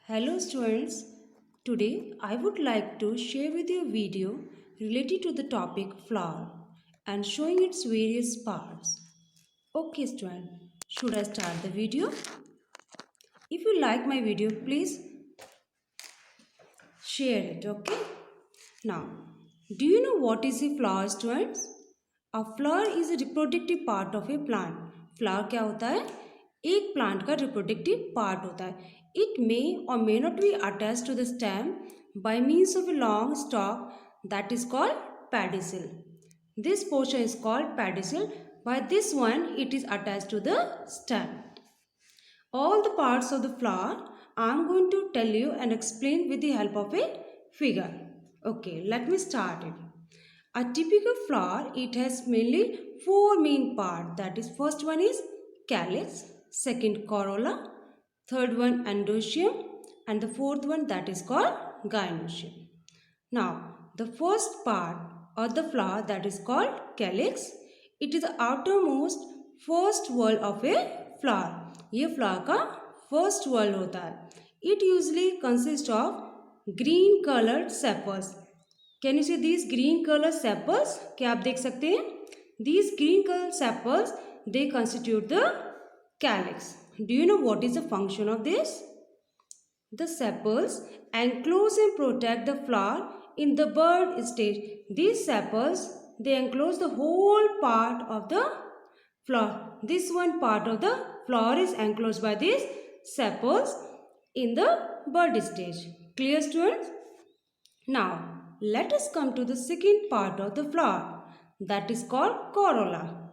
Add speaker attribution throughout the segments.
Speaker 1: Hello students, today I would like to share with you a video related to the topic flower and showing its various parts. Okay student, should I start the video? If you like my video, please share it, okay? Now, do you know what is a flower students? A flower is a reproductive part of a plant. Flower क्या होता है? एक plant का reproductive part होता है. It may or may not be attached to the stem by means of a long stalk that is called pedicel. This portion is called pedicel. By this one, it is attached to the stem. All the parts of the flower I am going to tell you and explain with the help of a figure. Okay, let me start it. A typical flower, it has mainly four main parts. That is, first one is calyx, second corolla, third one endoecium, and the fourth one that is called gynoecium. Now, the first part of the flower that is called calyx, it is the outermost first whorl of a flower. ये flower का first whorl होता है. It usually consists of green colored sepals. Can you see these green colored sepals? क्या आप देख सकते हैं? These green colored sepals, they constitute the calyx. Do you know what is the function of this? The sepals enclose and protect the flower in the bud stage. These sepals, they enclose the whole part of the flower. This one part of the flower is enclosed by these sepals in the bud stage. Clear students? Now, let us come to the second part of the flower, that is called corolla.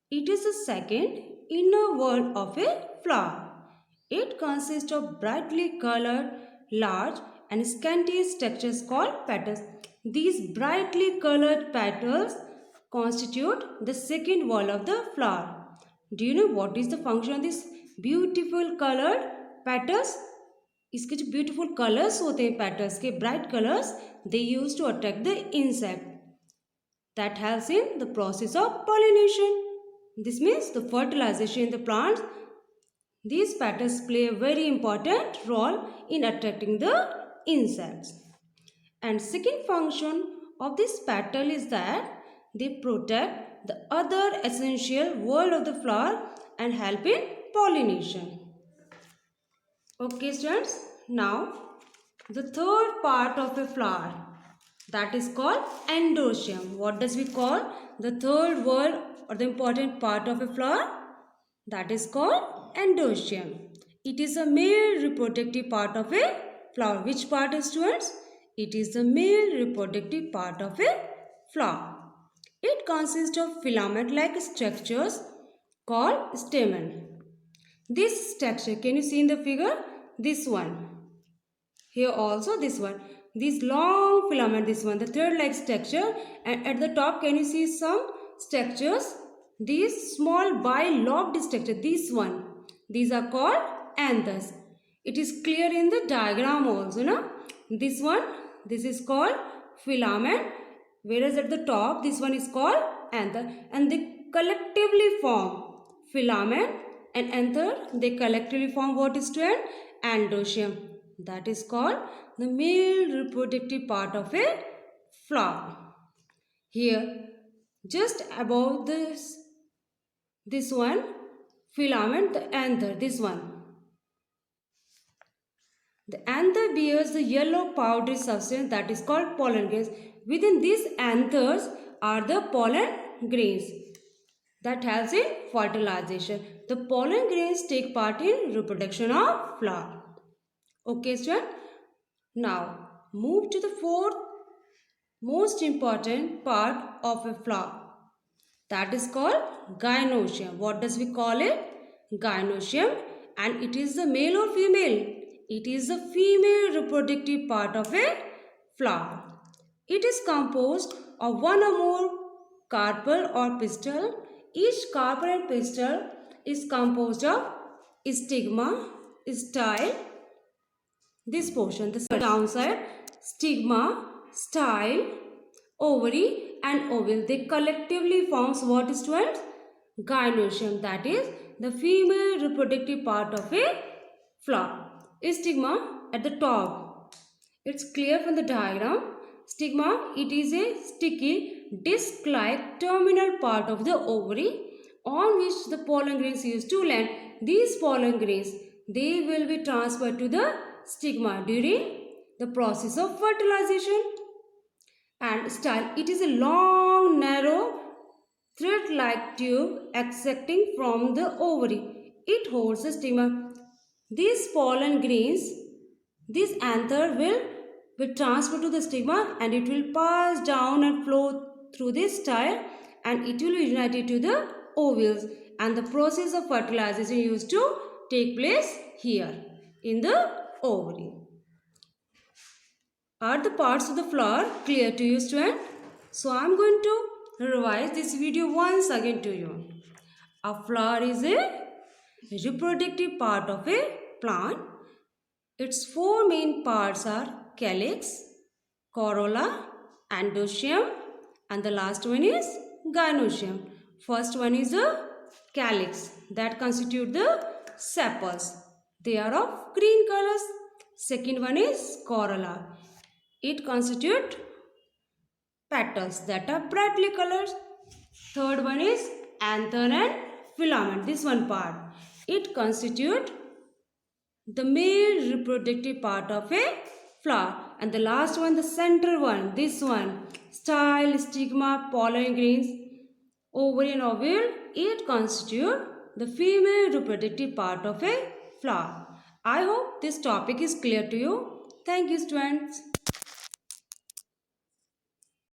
Speaker 1: It is the second inner whorl of a flower. It consists of brightly colored, large and scanty structures called petals. These brightly colored petals constitute the second whorl of the flower. Do you know what is the function of this beautiful colored petals? इसके जो beautiful colours होते हैं petals के bright colours they use to attract the insect that helps in the process of pollination. This means the fertilisation in the plants. These petals play a very important role in attracting the insects. And second function of this petal is that they protect the other essential whorl of the flower and help in pollination. Okay students, now the third part of a flower, that is called endoecium. What does we call the third whorl or the important part of a flower? That is called endoecium. It is a male reproductive part of a flower. Which part is students? It is the male reproductive part of a flower. It consists of filament-like structures called stamen. This structure, can you see in the figure? This one. Here also this one. This long filament, this one, the thread-like structure, and at the top can you see some structures? These small bilobed structure, this one. These are called anthers. It is clear in the diagram also, no? This one, this is called filament, whereas at the top, this one is called anther, and they collectively form filament and anther. They collectively form what is to an endoecium. That is called the male reproductive part of a flower. Here, just above this one filament, the anther, this one. The anther bears the yellow powdery substance that is called pollen grains. Within these anthers are the pollen grains that helps in fertilization. The pollen grains take part in reproduction of flower. Okay, student. Now, move to the fourth most important part of a flower. That is called gynoecium. What does we call it? Gynoecium. And it is the male or female? It is the female reproductive part of a flower. It is composed of one or more carpel or pistil. Each carpel and pistil is composed of stigma, style, this portion, the downside, stigma, style, ovary and ovule. They collectively forms what is students? Gynoecium, that is the female reproductive part of a flower. Stigma at the top. It's clear from the diagram. Stigma, it is a sticky disc-like terminal part of the ovary on which the pollen grains used to land. These pollen grains, they will be transferred to the stigma during the process of fertilization. And style, it is a long, narrow, thread-like tube extracting from the ovary. It holds the stigma. These pollen grains, this anther will transfer to the stigma and it will pass down and flow through this style and it will be united to the ovules, and the process of fertilization used to take place here in the ovary. Are the parts of the flower clear to you, student? So I am going to revise this video once again to you. A flower is a reproductive part of a plant. Its four main parts are calyx, corolla, endoecium, and the last one is gynoecium. First one is the calyx, that constitute the sepals. They are of green colors. Second one is corolla. It constitute petals that are brightly colored. Third one is anther and filament. This one part, it constitute the male reproductive part of a flower. And the last one, the center one, this one, style, stigma, pollen grains, ovary and ovule, it constitute the female reproductive part of a flower. I hope this topic is clear to you. Thank you, students.